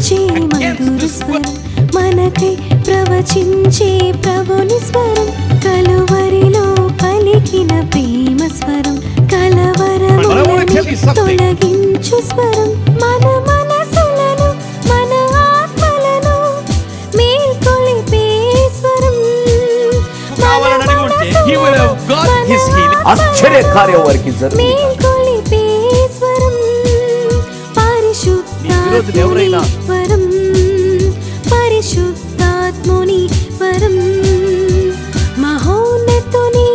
వినిపించే మధుర స్వరం మనకై ప్రవచించే ప్రభుని స్వరం కలువరిలో పలికిన ప్రేమ స్వరం కలవరములను తొలగించు స్వరం మన మనసులను మన ఆత్మలను మేల్కొలిపే స్వరం ఆశ్చర్య కార్యం వారికి మేల్కొలిపే స్వరం పరిశుద్ధాత్ముని స్వరం పరిశుద్ధాత్ముని స్వరం మహోన్నతుని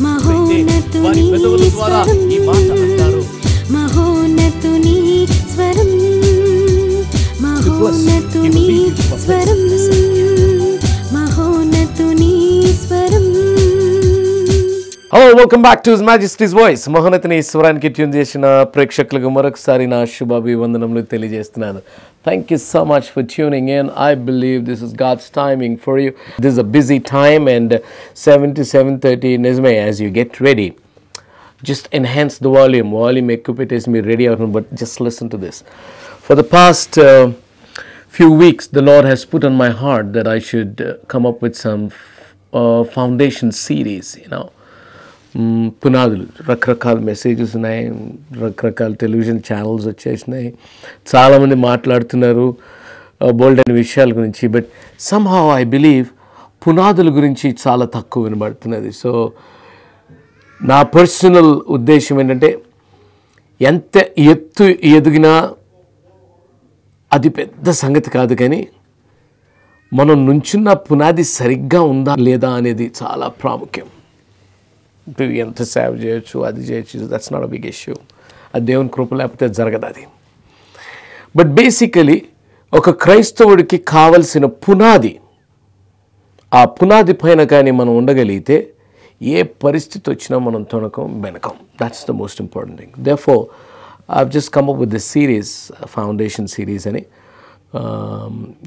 మహోన్నతుని స్వరం మహోన్నతుని స్వరం మహోన్నతుని స్వరం మహోన్నతుని స్వరం. Hello, welcome back to His Majesty's Voice. మహోన్నతుని స్వరానికి ట్యూన్ చేసిన ప్రేక్షకులకు మరొకసారి నా శుభాభివందనములు తెలియజేస్తున్నాను. Thank you so much for tuning in. I believe this is God's timing for you. This is a busy time and 7 to 7:30 నిజమే as you get ready. Just enhance the volume. Volume ఎక్కువ పెట్టేసి మీరు ready అవుతుంది, but just listen to this. For the past few weeks, the Lord has put on my heart that I should come up with some foundation series, you know. పునాదులు రకరకాల messages ఉన్నాయి, రకరకాల television channels వచ్చేసినాయి, చాలామంది మాట్లాడుతున్నారు బోల్డ్ అనే విషయాల గురించి. బట్ సమ్హౌ ఐ బిలీవ్ పునాదుల గురించి చాలా తక్కువ వినబడుతున్నది. సో నా పర్సనల్ ఉద్దేశం ఏంటంటే ఎంత ఎత్తు ఎదిగినా అది పెద్ద సంగతి కాదు, కానీ మనం నుంచున్న పునాది సరిగ్గా ఉందా లేదా అనేది చాలా ప్రాముఖ్యం. ఎంత సేవ చేయొచ్చు, అది చేయొచ్చు, that's not a big issue. అది దేవుని కృప లేకపోతే జరగదు అది. బట్ బేసికలీ ఒక క్రైస్తవుడికి కావలసిన పునాది, ఆ పునాది పైన కానీ మనం ఉండగలిగితే ఏ పరిస్థితి వచ్చినా మనం తొణకం వెనకం. That's the most important thing. Therefore I've just come up with this series, foundation series అని.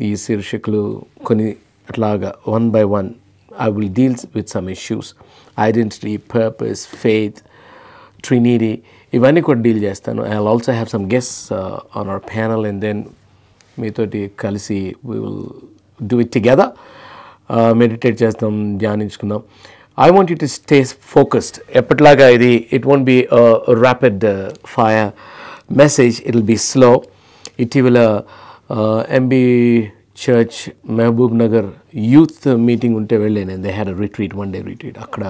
ఈ శీర్షికలు కొన్ని అట్లాగా one by one I will deal with some issues. Identity, purpose, faith, Trinity. ఇవన్నీ కూడా డీల్ చేస్తాను. I'll also have some guests on our panel and then మీతోటి కలిసి we will do it together. Meditate చేస్తాం, ధ్యానించుకుందాం. I want you to stay focused. ఎప్పటిలాగా ఇది it won't be a rapid fire message. It will be slow. ఇటీవల MB church Mahabubnagar youth meeting ఉంటే వెళ్ళాను. They had a retreat, 1 day retreat. అక్కడ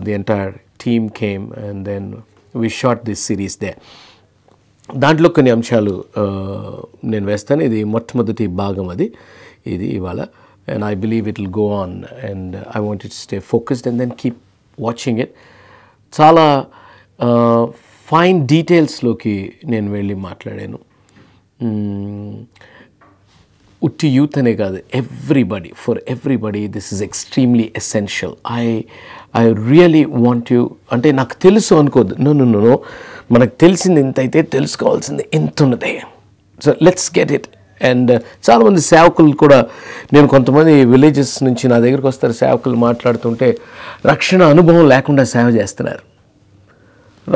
the entire team came and then we shot this series they. దాంట్లో కొన్ని అంశాలు నేను వేస్తాను. ఇది మొట్టమొదటి భాగం, ఇది ఇవాళ. And I believe it will go on and I want it stay focused and then keep watching it. చాలా ఫైన్ డీటెయిల్స్లోకి నేను వెళ్ళి మాట్లాడాను. ఉట్టి యూత్ అనే కాదు, for everybody this is extremely essential. I really want you, అంటే నాకు తెలుసు అనుకోద్దు, నో మనకు తెలిసింది ఇంత అయితే తెలుసుకోవాల్సింది ఎంత ఉన్నదే. So let's get it. And చాలామంది సేవకులు కూడా, నేను కొంతమంది విలేజెస్ నుంచి నా దగ్గరికి వస్తారు సేవకులు, మాట్లాడుతుంటే రక్షణ అనుభవం లేకుండా సేవ చేస్తున్నారు.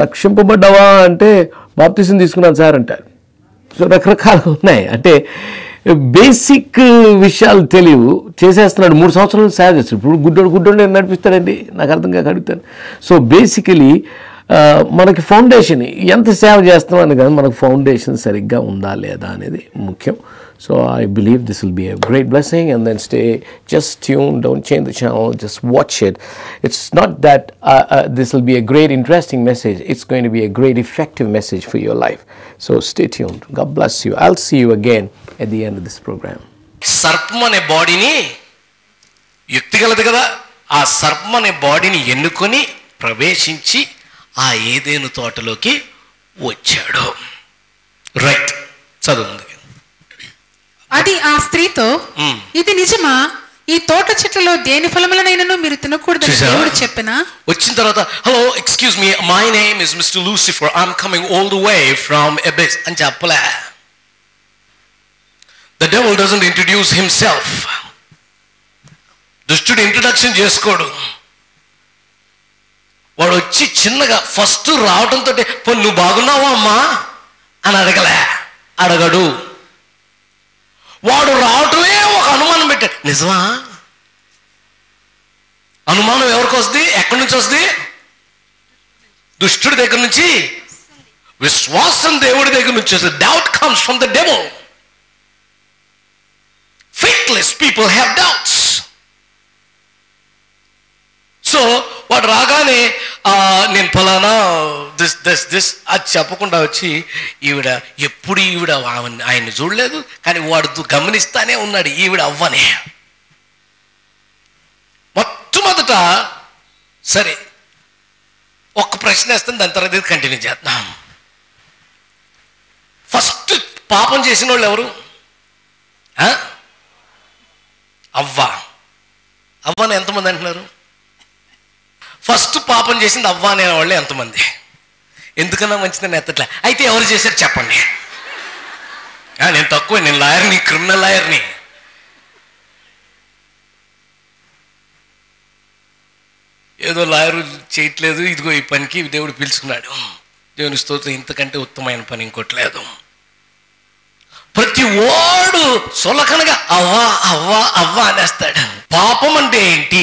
రక్షింపబడ్డావా అంటే బాప్తిసం తీసుకున్నాను సార్ అంటారు. సో రకరకాలు ఉన్నాయి. అంటే బేసిక్ విషయాలు తెలియవు, చేసేస్తున్నాడు. 3 సంవత్సరాలు సేవ చేస్తాడు. ఇప్పుడు గుడ్డోడు నేను నడిపిస్తాడండి, నాకు అర్థం కాక అడుగుతాను. సో బేసికలీ మనకి ఫౌండేషన్, ఎంత సేవ చేస్తాం అని కాదు, మనకు ఫౌండేషన్ సరిగ్గా ఉందా లేదా అనేది ముఖ్యం. So I believe this will be a great blessing. And then stay just tune, don't change the channel, just watch it. It's not that this will be a great interesting message, it's going to be a great effective message for your life. So stay tuned. God bless you. I'll see you again at the end of this program. సర్పం అనే బాడీని, యుక్తి గలదు కదా, ఆ సర్పం అనే బాడీని ఎన్నుకొని ప్రవేశించి ఆ ఏదేను తోటలోకి వచ్చాడు. రైట్, చదువుంది. అది ఆ స్త్రీతో, ఇది నిజమా, ఈ తోట చెట్లలో దేని ఫలములనైనను మీరు తినకూడదని దేవుడు చెప్పినా. వచ్చిన తర్వాత, hello excuse me, my name is mister Lucifer, I'm coming all the way from abyss అని చెప్పలే. The devil doesn't introduce himself. దుష్టుడు ఇంట్రడక్షన్ చేసుకోడు. వాడు వచ్చి చిన్నగా ఫస్ట్ రావడంతో నువ్వు బాగున్నావా అమ్మా అని అడగడు. వాడు రావటమే ఒక అనుమానం పెట్టాడు. నిజమా? అనుమానం ఎవరికి వస్తుంది? ఎక్కడి నుంచి వస్తుంది? దుష్టుడి దగ్గర నుంచి. విశ్వాసం దేవుడి దగ్గర నుంచి వస్తుంది. Doubt comes from the devil. Faithless people have doubts. So వాడు రాగానే నేను ఫలానా దిస్ అది చెప్పకుండా వచ్చి ఈవిడ ఎప్పుడు ఆయన్ని చూడలేదు, కానీ వాడు గమనిస్తానే ఉన్నాడు ఈవిడ అవ్వనే. మొట్టమొదట సరే ఒక్క ప్రశ్న వేస్తాను, దాని తర్వాత ఇది కంటిన్యూ చేద్దాం. ఫస్ట్ పాపం చేసిన వాళ్ళు ఎవరు? అవ్వని ఎంతమంది అంటున్నారు? ఫస్ట్ పాపం చేసింది అవ్వ అనే వాళ్ళు ఎంతమంది? ఎందుకన్నా మంచిదని ఎత్తట్లే. అయితే ఎవరు చేశారు చెప్పండి. నేను తక్కువ, నేను లాయర్ని, క్రిమినల్ లాయర్ని. ఏదో లాయరు చేయట్లేదు, ఇదిగో ఈ పనికి దేవుడు పిలుచుకున్నాడు. దేవుని స్తోత్రం, ఇంతకంటే ఉత్తమమైన పని ఇంకోట్లేదు. ప్రతి వాడు సొలకనగా అవ్వా అవ్వా అవ్వా అనేస్తాడు. పాపం అంటే ఏంటి?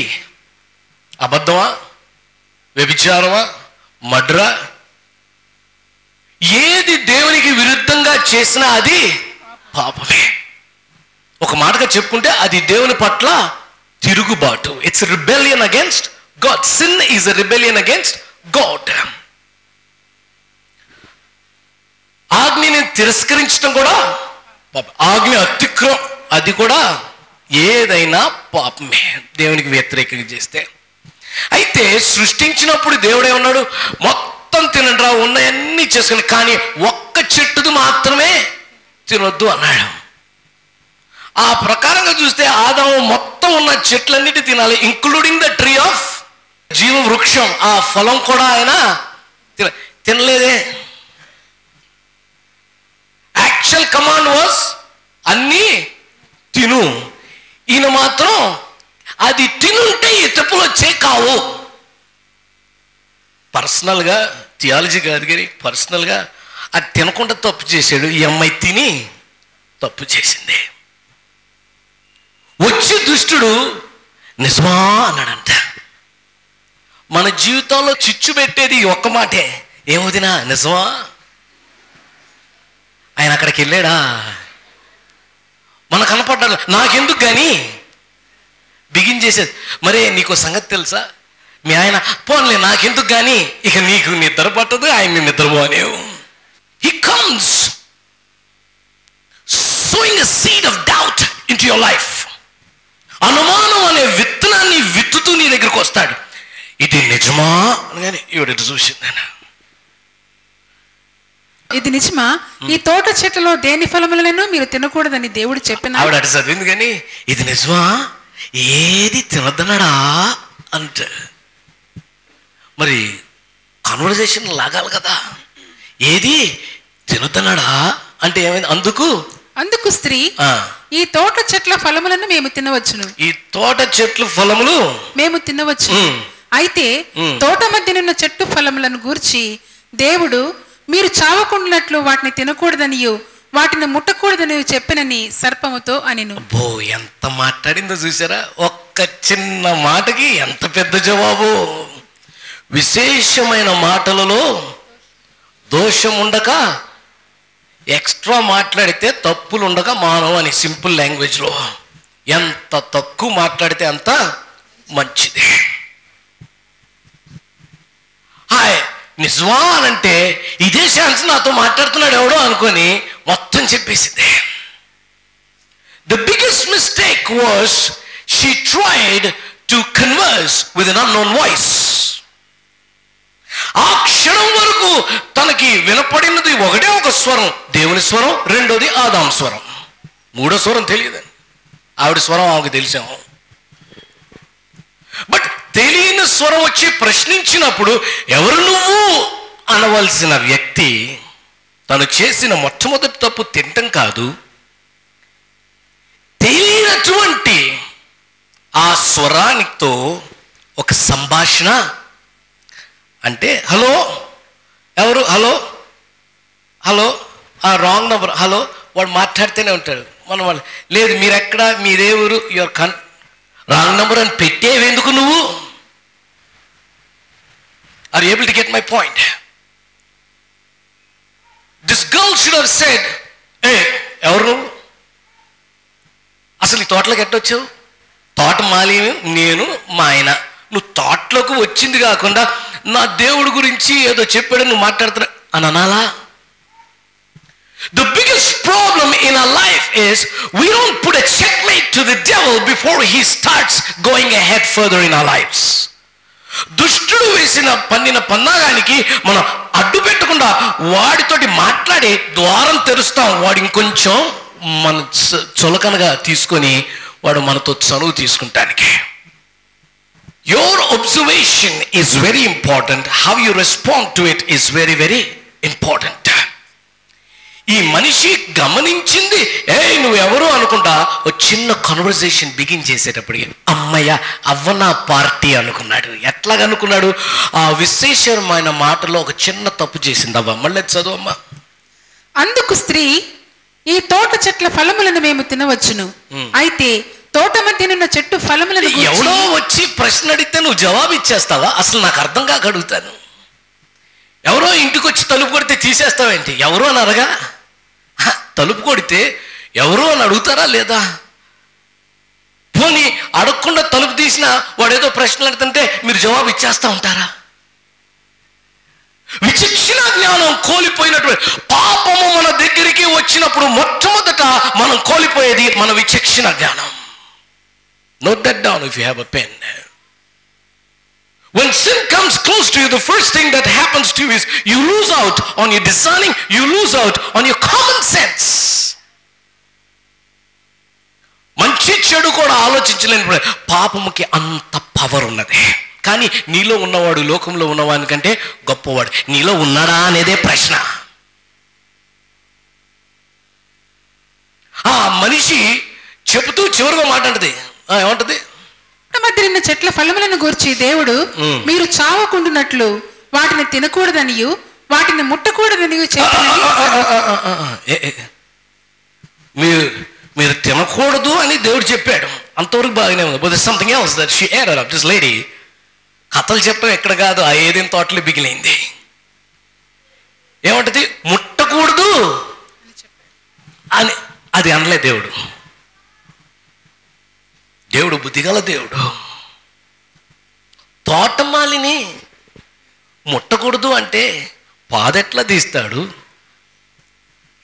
అబద్ధమా? వ్యభిచారమా? మడ్రా? ఏది దేవునికి విరుద్ధంగా చేసినా అది పాపమే. ఒక మాటగా చెప్పుకుంటే అది దేవుని పట్ల తిరుగుబాటు. It's rebellion against God. Sin is a rebellion against God. ఆజ్ఞని తిరస్కరించడం కూడా పాపం. ఆజ్ఞ అతిక్రమం అది కూడా ఏదైనా పాపమే దేవునికి వ్యతిరేకంగా చేస్తే. అయితే సృష్టించినప్పుడు దేవుడే ఉన్నాడు, మొత్తం తినండిరా, ఉన్నాయన్నీ చేసుకుని, కానీ ఒక్క చెట్టుది మాత్రమే తినొద్దు అన్నాడు. ఆ ప్రకారంగా చూస్తే ఆదాము మొత్తం ఉన్న చెట్లన్నిటి తినాలి, ఇంక్లూడింగ్ ద ట్రీ ఆఫ్ జీవ వృక్షం. ఆ ఫలం కూడా ఆయన తినలేదే. యాక్చువల్ కమాండ్ వాస్ అన్నీ తిను. ఈయన మాత్రం అది తినుంటే ఈ తప్పులు వచ్చే కావు. పర్సనల్గా, థియాలజీ కాదు కానీ పర్సనల్గా అది తినకుండా తప్పు చేశాడు. ఈ అమ్మాయి తిని తప్పు చేసింది. వచ్చి దుష్టుడు నిజమా అన్నాడంట. మన జీవితంలో చిచ్చు పెట్టేది ఒక్క మాటే, ఏమవుదినా నిజమా? ఆయన అక్కడికి వెళ్ళాడా? మనకు కనపడ్డాడు. నాకెందుకు కానీ బిగించేసేది. మరే నీకు సంగతి తెలుసా? మీ ఆయన పోన్లే నాకెందుకు కానీ, ఇక నీకు నిద్ర పట్టదు, ఆయన్ని నిద్రపోనేవు. He comes sowing a seed of doubt into your life. అనుమానం అనే విత్తనాన్ని విత్తుతూ నీ దగ్గరకు వస్తాడు. ఇది నిజమా అని ఈవిడ చూసింది. ఇది నిజమా? ఈ తోట చెట్టులో దేని ఫలములను మీరు తినకూడదని దేవుడు చెప్పిన. ఆవిడ అటు చదివింది కానీ ఇది నిజమా, ఏది తినద్దనడా అంటే మరి కన్వర్జేషన్ లాగాలి కదా. ఏది తినద్దనడా అంటే ఏమైంది? అందుకు స్త్రీ, ఈ తోట చెట్ల ఫలములను మేము తినవచ్చును. ఈ తోట చెట్ల ఫలములు మేము తినవచ్చు. అయితే తోట మధ్యనున్న చెట్టు ఫలములను గూర్చి దేవుడు మీరు చావకుండాట్లు వాటిని తినకూడదనియు వాటిని ముట్టకూడదని చెప్పినని సర్పముతో అనిను. అబ్బో, ఎంత మాట్లాడిందో చూసారా? ఒక్క చిన్న మాటకి ఎంత పెద్ద జవాబు. విశేషమైన మాటలలో దోషం ఉండక, ఎక్స్ట్రా మాట్లాడితే తప్పులు ఉండక మానవ అని సింపుల్ లాంగ్వేజ్లో. ఎంత తక్కువ మాట్లాడితే అంత మంచిది. హాయ్ నిజమా అనంటే ఇదే ఛాన్స్ నాతో మాట్లాడుతున్నాడు ఎవడో అనుకొని మొత్తం చెప్పేసింది. The biggest mistake was she tried to converse with an unknown voice. ఆ క్షణం వరకు తనకి వినపడినది ఒకటే ఒక స్వరం, దేవుని స్వరం. రెండోది ఆదాము స్వరం. మూడో స్వరం తెలియదు. ఆవిడ స్వరం ఆమెకు తెలిసాము. బట్ తెలియని స్వరం వచ్చి ప్రశ్నించినప్పుడు ఎవరు నువ్వు అనవలసిన వ్యక్తి తను చేసిన మొట్టమొదటి తప్పు తినటం కాదు, తెలియనటువంటి ఆ స్వరానితో ఒక సంభాషణ అంటే హలో ఎవరు, hello hello wrong number, hello వాడు మాట్లాడితేనే ఉంటాడు. మనం వాళ్ళు లేదు మీరెక్కడ, మీదే ఊరు, యువర్ రాంగ్ నెంబర్ అని పెట్టేవెందుకు నువ్వు? Are able to get my point? This girl should have said, ఏ ఎవరు నువ్వు, అసలు ఈ తోటలోకి ఎట్టొచ్చావు? తోట మాలి నేను మా ఆయన. నువ్వు తోటలోకి వచ్చింది కాకుండా నా దేవుడి గురించి ఏదో చెప్పాడు నువ్వు మాట్లాడుతున్నా అని అనాలా? The biggest problem in our life is we don't put a checkmate to the devil before he starts going ahead further in our lives. దుష్టుడు వేసిన పన్నిన పన్నాగానికి మనం అడ్డు పెట్టకుండా వాడితోటి మాట్లాడి ద్వారం తెరుస్తాం. వాడు ఇంకొంచెం మన చులకనగా తీసుకొని వాడు మనతో చనువు తీసుకుంటానికి. Your observation is very important. How you respond to it is very, very important. ఈ మనిషి గమనించింది, ఏ నువ్వెవరు అనుకుంటా ఒక చిన్న కన్వర్సేషన్ బిగిన్ చేసేటప్పటికి అమ్మయ్య అవ్వ నా పార్టీ అనుకున్నాడు. ఎట్లాగ అనుకున్నాడు? ఆ విశేషమైన మాటలో ఒక చిన్న తప్పు చేసింది అవ్వ. మళ్ళీ చదువమ్మా. అందుకు స్త్రీ, ఈ తోట చెట్ల ఫలములను మేము తినవచ్చును, అయితే తోట మధ్యనున్న చెట్టు ఫలములను ఎవడో వచ్చి ప్రశ్న అడిగితే నువ్వు జవాబు ఇచ్చేస్తావా? అసలు నాకు అర్థం కాక అడుగుతాను. ఎవరో ఇంటికి వచ్చి తలుపు కొడితే తీసేస్తావేంటి? ఎవరో అని అడగా? తలుపు కొడితే ఎవరో అని అడుగుతారా లేదా? పోనీ అడగకుండా తలుపు తీసినా వాడేదో ప్రశ్నలు అడుగుతుంటే మీరు జవాబు ఇచ్చేస్తా ఉంటారా? విచక్షణ జ్ఞానం కోల్పోయినటువంటి పాపము మన దగ్గరికి వచ్చినప్పుడు మొట్టమొదట మనం కోల్పోయేది మన విచక్షణ జ్ఞానం. Note that down if you have a pen. When sin comes close to you, the first thing that happens to you is you lose out on your discerning, you lose out on your common sense. మంచి చెడు కూడా ఆలోచించలేని పాపముకి అంత power ఉన్నది. కానీ నీలో ఉన్నవాడు లోకంలో ఉన్నవాని కంటే గొప్పవాడు. నీలో ఉన్నాడా అనేదే ప్రశ్న. ఆ మనిషి చెబుతూ చివరిగా మాట్లాడుతుంది, ఏమంటది? మధ్య చెట్ల ఫలములను గూర్చి దేవుడు మీరు చావకుండునట్లు వాటిని తినకూడదనియు వాటిని ముట్టకూడదనియు మీరు తినకూడదు అని దేవుడు చెప్పాడు. అంతవరకు బాగానే ఉంది. But something else that she added up. This lady కథలు చెప్పడం ఎక్కడ కాదు, ఆ ఏదేం తోటలో బిగిలింది. ఏమంటది? ముట్టకూడదు అని అది అనలే దేవుడు. దేవుడు బుద్ధిగల దేవుడు. తోటమాలిని ముట్టకూడదు అంటే పాదెట్లా తీస్తాడు?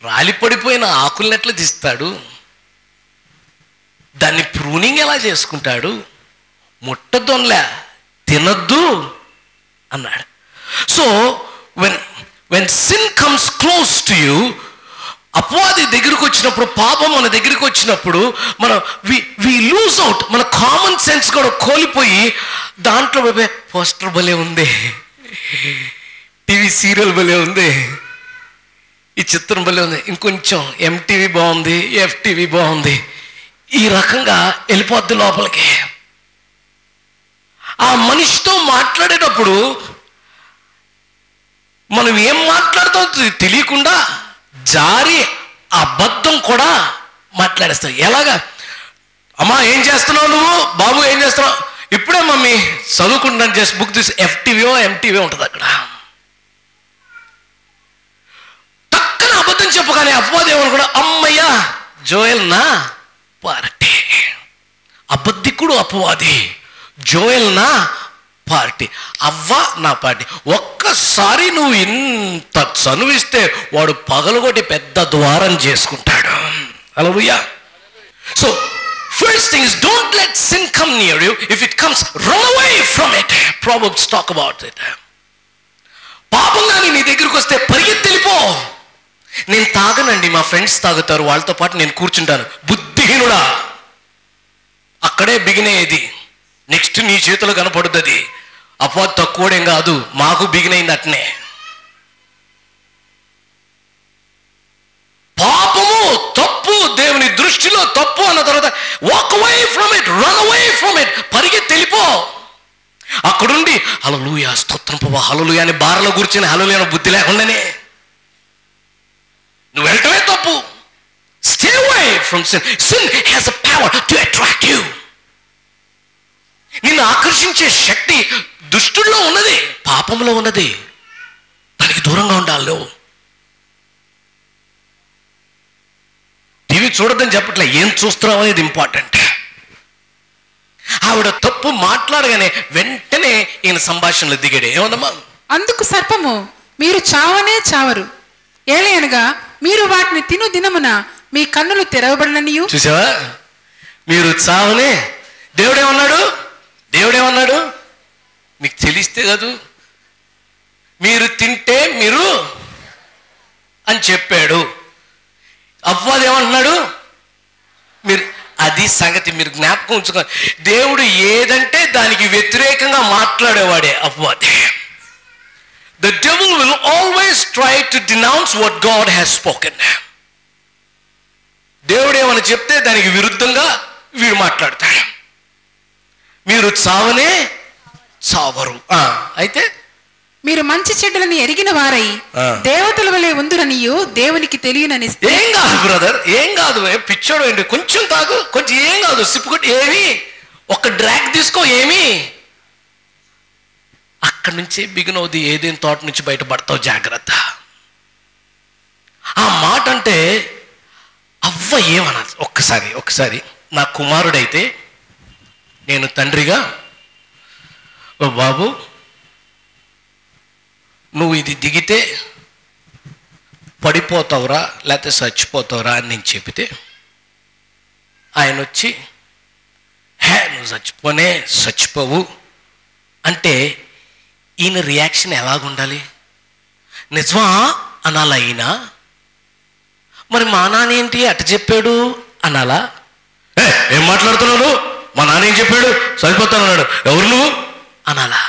రాలిపడిపోయిన ఆకుల్ని ఎట్లా తీస్తాడు? దాన్ని ప్రూనింగ్ ఎలా చేసుకుంటాడు? ముట్టదొన్లే, తినద్దు అన్నాడు. So when sin comes close to you, అపవాది దగ్గరికి వచ్చినప్పుడు, పాపం మన దగ్గరికి వచ్చినప్పుడు మనం వి లూజ్ అవుట్. మన కామన్ సెన్స్ కూడా కోల్పోయి దాంట్లో పోస్టర్ భలే ఉంది, టీవీ సీరియల్ భలే ఉంది, ఈ చిత్రం భలే ఉంది, ఇంకొంచెం ఎంటీవీ బాగుంది, ఎఫ్టీవీ బాగుంది, ఈ రకంగా వెళ్ళిపోద్ది లోపలికి. ఆ మనిషితో మాట్లాడేటప్పుడు మనం ఏం మాట్లాడుతామో తెలియకుండా జారి అబద్ధం కూడా మాట్లాడేస్తావు. ఎలాగా? అమ్మా ఏం చేస్తున్నావు నువ్వు? బాబు ఏం చేస్తున్నావు? ఇప్పుడే మమ్మీ చదువుకుంటున్నాను, జస్ట్ బుక్ తీసి ఎఫ్టీవీఓ ఎంటీవీ ఉంటుంది అక్కడ. టక్కన అబద్ధం చెప్పగానే అపవాది ఏమనుకున్నా, అమ్మయ్యా జోయల్ నా పార్టీ. అబద్ధికుడు అపవాది, జోయల్ నా పార్టీ, అవ్వ నా పార్టీ. ఒక్కసారి నువ్వు ఇంత చనువిస్తే వాడు పగలగొట్టి పెద్ద ద్వారం చేసుకుంటాడు. Hallelujah. So first thing is don't let sin come near you. If it comes run away from it. Proverbs talk about it. పాపం కానీ నీ దగ్గరికి వస్తే పరిగెత్తి వెళ్ళిపో. నేను తాగనండి, మా ఫ్రెండ్స్ తాగుతారు, వాళ్ళతో పాటు నేను కూర్చుంటాను. బుద్ధిహీనుడా, అక్కడే బిగినేది. నెక్స్ట్ నీ చేతులు కనపడుతుంది. అపవాది తక్కువడేం కాదు, మాకు బిగినైంది అట్నే. పాపము తప్పు, దేవుని దృష్టిలో తప్పు అన్న తర్వాత walk away from it, run away from it, పరిగెత్తి వెళ్ళిపో. అక్కడుండి హల్లెలూయా స్తోత్రం ప్రభువా హల్లెలూయా అని బార్లో కూర్చొని హల్లెలూయా అనే బుద్ధి లేకుండానే నువ్వు వెళ్ళటమే తప్పు. Stay away from sin. Sin has a power to attract you. నిన్ను ఆకర్షించే శక్తి దుష్టుల్లో ఉన్నది, పాపంలో ఉన్నది. దానికి దూరంగా ఉండాలి. టీవీ చూడద్దని చెప్పట్లే, ఏం చూస్తున్నావు అనేది ఇంపార్టెంట్. ఆవిడ తప్పు మాట్లాడగానే వెంటనే ఈయన సంభాషణలో దిగాడే. ఏమన్నమ్మా? అందుకు సర్పము, మీరు చావనే చావరు, ఏలయనగా మీరు వాటిని తిను దినమున మీ కన్నులు తెరవబడిననియు. చూసావా, మీరు చావనే. దేవుడేమన్నాడు మీకు తెలిస్తే కాదు, మీరు తింటే మీరు అని చెప్పాడు. అవ్వదేమన్నాడు? మీరు అది సంగతి మీరు జ్ఞాపకం ఉంచుకోండి. దేవుడు ఏదంటే దానికి వ్యతిరేకంగా మాట్లాడేవాడే అవ్వదే. The devil will always try to denounce what God has spoken. దేవుడు ఏమని చెప్తే దానికి విరుద్ధంగా వీడు మాట్లాడతాడు. మీరు చావనే చావరు. అయితే మీరు మంచి చెడ్డలని ఎరిగిన వారై దేవతల వలె ఉందురనియు దేవునికి తెలియనని. ఏం కాదు బ్రదర్, ఏం కాదు, పిచ్చోడు ఏంటి, కొంచెం తాగు, కొంచెం ఏం కాదు, సిప్పుకొట్టి ఏమి ఒక డ్రాగ్ తీసుకో, ఏమి అక్కడి నుంచే బిగిన్ అవుతుంది. ఏదేం తోట నుంచి బయటపడతావు, జాగ్రత్త. ఆ మాట అంటే అవ్వ ఏమన్నది. ఒక్కసారి నా కుమారుడైతే నేను తండ్రిగా, ఓ బాబు నువ్వు ఇది దిగితే పడిపోతావురా లేకపోతే చచ్చిపోతావురా అని నేను చెబితే ఆయన వచ్చి నువ్వు చచ్చిపోవు అంటే ఈయన రియాక్షన్ ఎలాగుండాలి? నిజమా అనాలా ఈయన? మరి మా నాన్న ఏంటి అట చెప్పాడు అనాలా? ఏం మాట్లాడుతున్నాడు, మా నాన్న ఏం చెప్పాడు, చనిపోతానన్నాడు, ఎవరు నువ్వు అనాలా?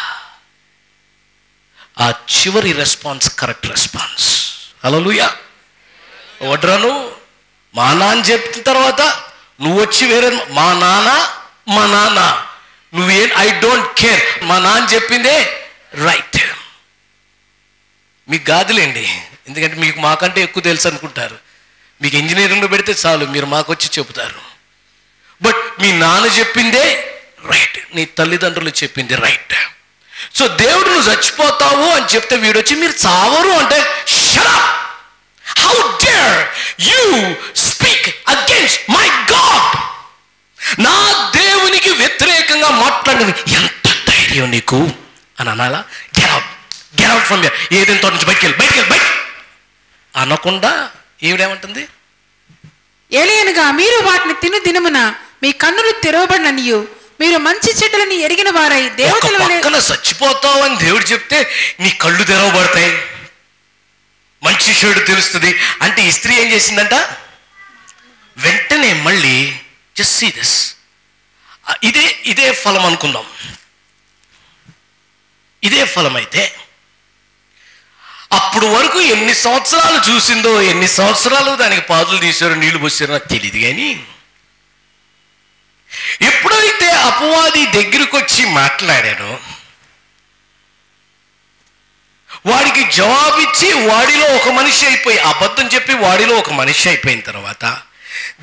ఆ చివరి రెస్పాన్స్ కరెక్ట్ రెస్పాన్స్. హల్లెలూయా. వడ్రాను మా నాన్న చెప్పిన తర్వాత నువ్వు వచ్చి వేరే మా నాన్న నువ్వేం, ఐ డోంట్ కేర్, మా నాన్న చెప్పిందే రైట్. మీకు కాదులేండి, ఎందుకంటే మీకు మాకంటే ఎక్కువ తెలుసు అనుకుంటారు. మీకు ఇంజనీరింగ్లో పెడితే చాలు, మీరు మాకు వచ్చి చెబుతారు. బట్ మీ నాన్న చెప్పిందే రైట్, నీ తల్లిదండ్రులు చెప్పింది రైట్. సో దేవుడు నువ్వు చచ్చిపోతావు అని చెప్తే వీడొచ్చి మీరు చావరు అంటే shut up, how dare you speak against my God. నా దేవునికి వ్యతిరేకంగా మాట్లాడిన ఎంత ధైర్యం నీకు అని అనాలా? గెట్ అవుట్ ఫ్రమ్ హియర్, ఏదైనా తోట నుంచి బయటికి అనకుండా ఈవిడేమంటుంది? ఏలయనగా మీరు వాటిని తిను దినమున మీ కన్నులు తెరవబడిననియు మీరు మంచి చెడ్డలని ఎరిగిన వారై దేవతల వలె. పక్కన చచ్చిపోతావు అని దేవుడు చెప్తే నీ కళ్ళు తెరవబడతాయి, మంచి చెడు తెలుస్తుంది అంటే ఈ స్త్రీ ఏం చేసిందంట? వెంటనే మళ్ళీ జస్ట్ సీ దిస్, ఇదే ఫలం అనుకుందాం. ఇదే ఫలం అయితే అప్పుడు వరకు ఎన్ని సంవత్సరాలు చూసిందో, ఎన్ని సంవత్సరాలు దానికి పాదులు తీశారో నీళ్లు పోసారో నాకు తెలియదు. కానీ ఎప్పుడైతే అపవాది దగ్గరకు వచ్చి మాట్లాడానో వాడికి జవాబిచ్చి వాడిలో ఒక మనిషి అయిపోయి, అబద్ధం చెప్పి వాడిలో ఒక మనిషి అయిపోయిన తర్వాత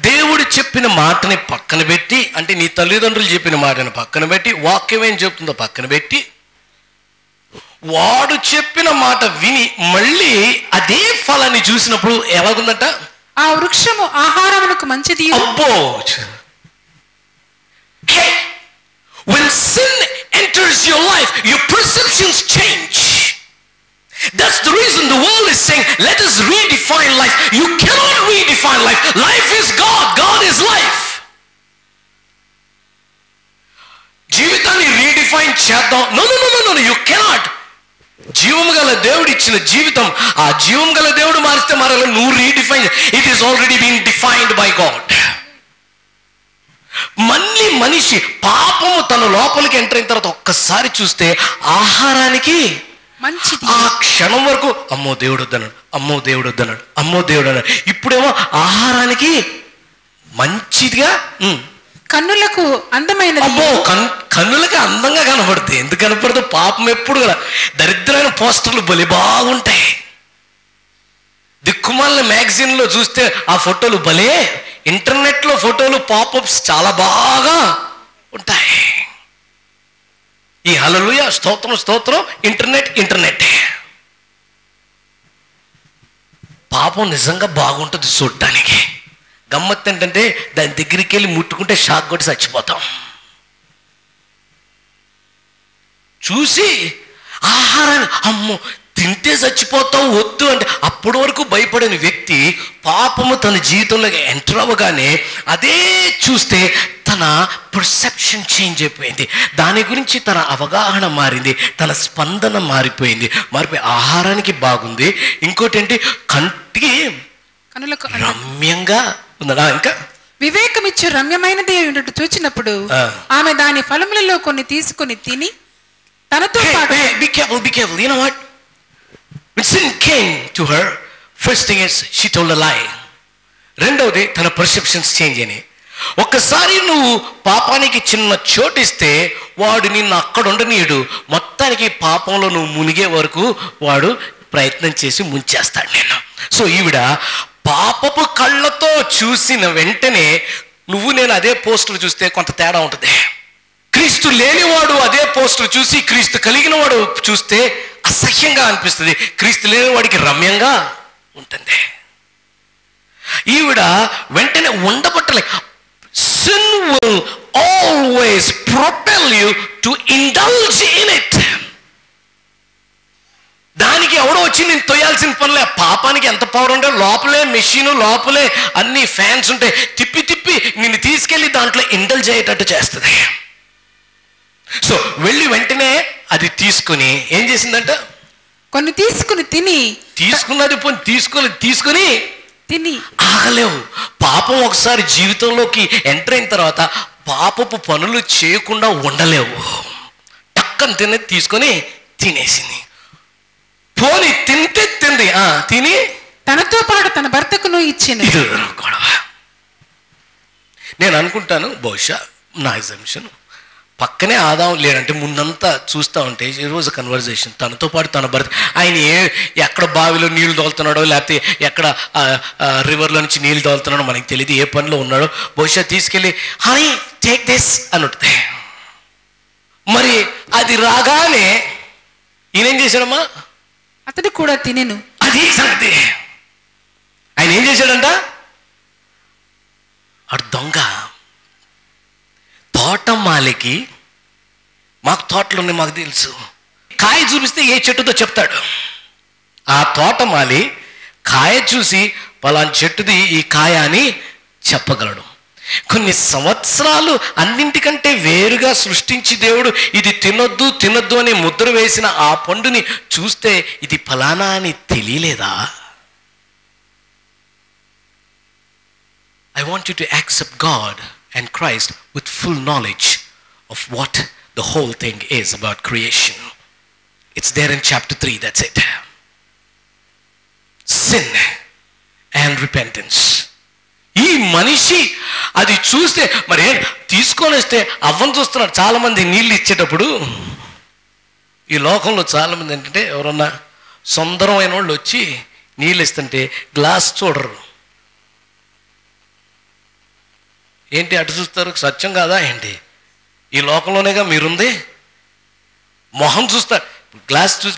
దేవుడు చెప్పిన మాటని పక్కన పెట్టి, అంటే నీ తల్లిదండ్రులు చెప్పిన మాటని పక్కన పెట్టి, వాక్యం ఏం చెప్తుందో పక్కన పెట్టి, వాడు చెప్పిన మాట విని మళ్ళీ అదే ఫలాన్ని చూసినప్పుడు ఎలాగుందట? ఆ వృక్షము ఆహారమునకు మంచిది. అబ్బో, hey, when sin enters your life, your perceptions change. That's the reason the world is saying, let us redefine life. You cannot redefine life. Life is God. God is life. జీవితాన్ని రీడిఫైన్ చేద్దాం. No, you cannot. జీవం గల దేవుడు ఇచ్చిన జీవితం, ఆ జీవం గల దేవుడు మారిస్తే మారాలి, నువ్వు redefine. It is already been defined by God. మళ్ళీ మనిషి పాపము తన లోపలికి ఎంటర్ అయిన తర్వాత ఒక్కసారి చూస్తే ఆహారానికి మంచిది. ఆ క్షణం వరకు అమ్మో దేవుడు వద్దన్నాడు, అమ్మో దేవుడు వద్దన్నాడు, అమ్మో దేవుడు అన్నాడు. ఇప్పుడేమో ఆహారానికి మంచిదిగా కన్నులకు అందమైనది అబ్బో కన్నులకి అందంగా కనపడుతుంది. ఎందుకు కనపడదు? పాపం ఎప్పుడు కదా దరిద్రమైన పోస్టర్లు భలే బాగుంటాయి. దిక్కుమాలిన మ్యాగజైన్లో చూస్తే ఆ ఫోటోలు భలే, ఇంటర్నెట్లో ఫోటోలు పాపప్స్ చాలా బాగా ఉంటాయి. ఈ హల్లెలూయా స్తోత్రం స్తోత్రం ఇంటర్నెట్. పాపం నిజంగా బాగుంటుంది చూడటానికి. గమ్మత్తు ఏంటంటే దాని దగ్గరికి వెళ్ళి ముట్టుకుంటే షాక్ కొట్టి చచ్చిపోతాం. చూసి ఆహారాన్ని అమ్మో తింటే చచ్చిపోతావు వద్దు అంటే అప్పటి వరకు భయపడిన వ్యక్తి పాపము తన జీవితంలోకి ఎంటర్ అవ్వగానే అదే చూస్తే తన పర్సెప్షన్ చేంజ్ అయిపోయింది. దాని గురించి తన అవగాహన మారింది, తన స్పందన మారిపోయి ఆహారానికి బాగుంది. ఇంకోటి ఏంటి, కంటికి కన్నులకు రమ్యంగా ఉన్నదా. ఇంకా వివేకమిచ్చు రమ్యమైనది ఉన్నట్టు చూచినప్పుడు ఆమె దాని ఫలములలో కొన్ని తీసుకుని తిని తనతో పాటు be careful. You know what? When sin came to her, first thing is she told a lie. రెండవది తన పర్సెప్షన్స్ చేంజ్ అని. ఒక్కసారి నువ్వు పాపానికి చిన్న చోటిస్తే వాడు నిన్ను అక్కడ ఉండనీయుడు. మొత్తానికి పాపంలో నువ్వు మునిగే వరకు వాడు ప్రయత్నం చేసి ముంచేస్తాడు నేను. సో ఈవిడ పాపపు కళ్ళతో చూసిన వెంటనే నువ్వు నేను అదే పోస్టులు చూస్తే కొంత తేడా ఉంటుంది. క్రీస్తు లేనివాడు అదే పోస్టర్ చూసి క్రీస్తు కలిగిన వాడు చూస్తే అసహ్యంగా అనిపిస్తుంది. క్రీస్తు లేనివాడికి రమ్యంగా ఉంటుంది. ఈవిడ వెంటనే ఉండబట్టలే. Sin will always propel you to indulge in it. దానికి ఎవడో వచ్చి నేను తొయ్యాల్సిన పనిలే. పాపానికి ఎంత పవర్ ఉంటే లోపలే మెషిన్, లోపలే అన్ని ఫ్యాన్స్ ఉంటాయి. తిప్పి నిన్ను తీసుకెళ్ళి దాంట్లో ఇండల్జ్ అయ్యేటట్టు చేస్తుంది. సో వెళ్ళి వెంటనే అది తీసుకుని ఏం చేసిందంట, కొన్ని తీసుకుని తిని తీసుకున్నది తీసుకుని తిని ఆగలేవు. పాపం ఒకసారి జీవితంలోకి ఎంటర్ అయిన తర్వాత పాపపు పనులు చేయకుండా ఉండలేవు. టక్కన తీసుకొని తినేసింది. పోని తింటే తింది, తిని తనతో పాటు తన భర్తకును ఇచ్చింది. గొడవ. నేను అనుకుంటాను బహుశా నా ఎగ్జామిషన్ పక్కనే ఆదాం లేడంటే ముందంతా చూస్తూ ఉంటే ఈరోజు కన్వర్జేషన్ తనతో పాటు తన భర్త, ఆయన ఎక్కడ బావిలో నీళ్లు తోలుతున్నాడో లేకపోతే ఎక్కడ రివర్లో నుంచి నీళ్ళు తోలుతున్నాడో మనకి తెలియదు, ఏ పనిలో ఉన్నాడో. బహుశా తీసుకెళ్ళి హనీ టేక్ దిస్ అని ఉంటుంది. మరి అది రాగానే ఈయనేం చేశాడమ్మా, అతడు కూడా తినెను. అది సంగతి. ఆయన ఏం చేశాడంట, అటు దొంగ తోటమాలికి, మాకు తోటలు ఉన్నాయి మాకు తెలుసు, కాయ చూపిస్తే ఏ చెట్టుతో చెప్తాడు. ఆ తోటమాలి కాయ చూసి పలానా చెట్టుది ఈ కాయ అని చెప్పగలడు. కొన్ని సంవత్సరాలు అన్నింటికంటే వేరుగా సృష్టించి దేవుడు ఇది తినొద్దు అనే ముద్ర వేసిన ఆ పండుని చూస్తే ఇది ఫలానా అని తెలియలేదా? I want you to accept God and Christ with full knowledge of what the whole thing is about creation. It's there in chapter 3, that's it. Sin and repentance. ఈ మనిషి అది చూస్తే మరి తీసుకొని వస్తే అవ్వను చూస్తున్నాడు. చాలామంది నీళ్ళు ఇచ్చేటప్పుడు ఈ లోకంలో చాలామంది ఏంటంటే ఎవరన్నా సుందరమైన వాళ్ళు వచ్చి నీళ్ళు ఇస్తుంటే గ్లాస్ చూడరు. ఏంటి అటు చూస్తారు, సత్యం కాదా ఏంటి? ఈ లోకంలోనేగా మీరుంది. మొహం చూస్తారు, గ్లాస్ చూసి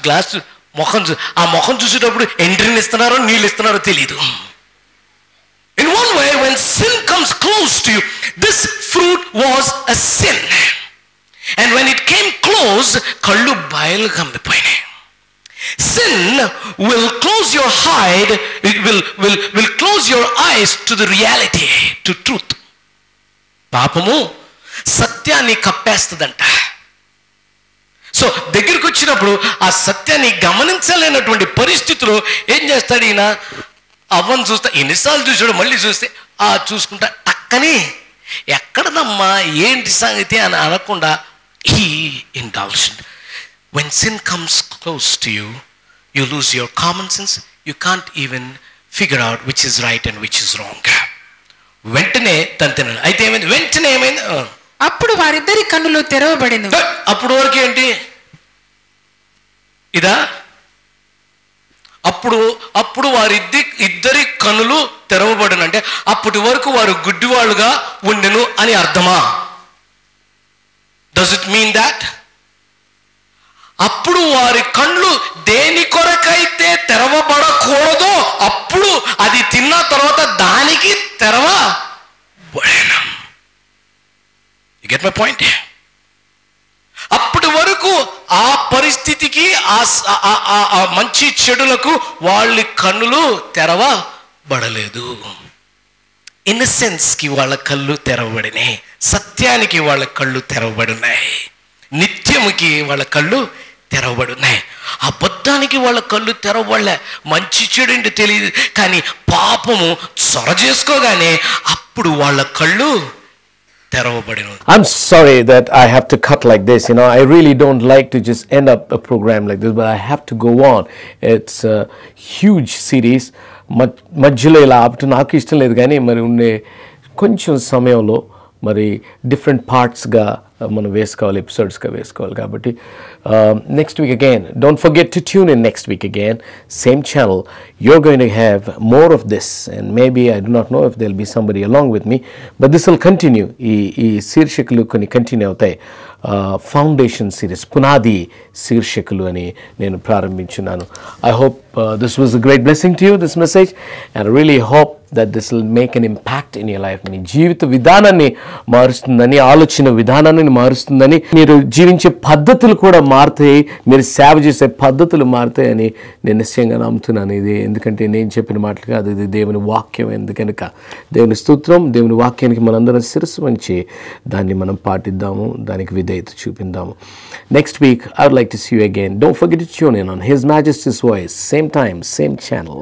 ఆ మొహం చూసేటప్పుడు ఎంట్రీని ఇస్తున్నారో నీళ్ళు ఇస్తున్నారో తెలియదు. In one way, when sin comes close to you, this fruit was a sin. And when it came close, kallu bayal kambipoyinayi. Sin will close your hide, it will close your eyes to the reality, to truth. పాపము సత్యాన్ని కప్పేస్తుందంట. So దగ్గరికి వచ్చినప్పుడు ఆ సత్యాన్ని గమనించలేనటువంటి పరిస్థితుల్లో ఏం చేస్తాడు ఈయన, అవ్వను చూస్తా, ఎన్నిసార్లు చూసాడు, మళ్ళీ చూస్తే చూసుకుంటా టక్కని ఎక్కడనమ్మా ఏంటి సంగతి అని అనకుండా he indulged. When sin comes close to you, you lose your common sense. You can't even figure out which is right and which is wrong. వెంటనే తను తినడు. అయితే ఏమైంది? వెంటనే ఏమైంది? అప్పుడు వారిద్దరి కన్నులు తెరవబడెను. అప్పుడు వరకు ఏంటి ఇదా? అప్పుడు ఇద్దరి కన్నులు తెరవబడిన అంటే అప్పటి వరకు వారు గుడ్డివాళ్ళుగా ఉండెను అని అర్థమా? Does it mean that? అప్పుడు వారి కళ్ళు దేని కొరకైతే తెరవబడకూడదో అప్పుడు అది తిన్న తర్వాత దానికి తెరవబడేను. You get my point? అప్పటి వరకు ఆ పరిస్థితికి ఆ మంచి చెడులకు వాళ్ళ కన్నులు తెరవబడలేదు. ఇన్నసెన్స్కి వాళ్ళ కళ్ళు తెరవబడినాయి, సత్యానికి వాళ్ళ కళ్ళు తెరవబడినాయి, నిత్యముకి వాళ్ళ కళ్ళు తెరవబడినాయి. అబద్ధానికి వాళ్ళ కళ్ళు తెరవబడలే. మంచి చెడు ఏంటి తెలియదు కానీ పాపము చొర చేసుకోగానే అప్పుడు వాళ్ళ కళ్ళు తెరవబడిన. I'm sorry that I have to cut like this. I really don't like to just end up a program like this, but I have to go on. It's a huge series. మధ్యలో ఇలా ఆపటం నాకు ఇష్టం లేదు కానీ మరి ఉండే కొంచెం సమయంలో మరి డిఫరెంట్ పార్ట్స్గా మనం వేసుకోవాలి, ఎపిసోడ్స్గా వేసుకోవాలి. కాబట్టి next week again, don't forget to tune in next week again, same channel. You're going to have more of this, and maybe I do not know if there'll be somebody along with me, but this will continue. ఈ శీర్షికలు కొన్ని continue అవుతాయి. Foundation series, పునాది శీర్షికలు అని నేను ప్రారంభించున్నాను. I hope this was a great blessing to you, this message, and I really hope that this will make an impact in your life. మీ జీవిత విధానాన్ని మారుస్తుందని, ఆలోచన విధానాన్ని మారుస్తుందని, మీరు జీవించే పద్ధతులు కూడా మారుతాయి, మీరు సేవ చేసే పద్ధతులు మారుతాయని నేను నిశ్చయంగా నమ్ముతున్నాను. ఇది ఎందుకంటే నేను చెప్పిన మాటలు కాదు, ఇది దేవుని వాక్యం. ఎందుకనుక దేవుని స్తోత్రం, దేవుని వాక్యానికి మనందరం శిరస్సు వంచి దాన్ని మనం పాటిద్దాము, దానికి విధేయత చూపిద్దాము. Next week I would like to see you again. Don't forget to tune in on His Majesty's Voice, same time, same channel.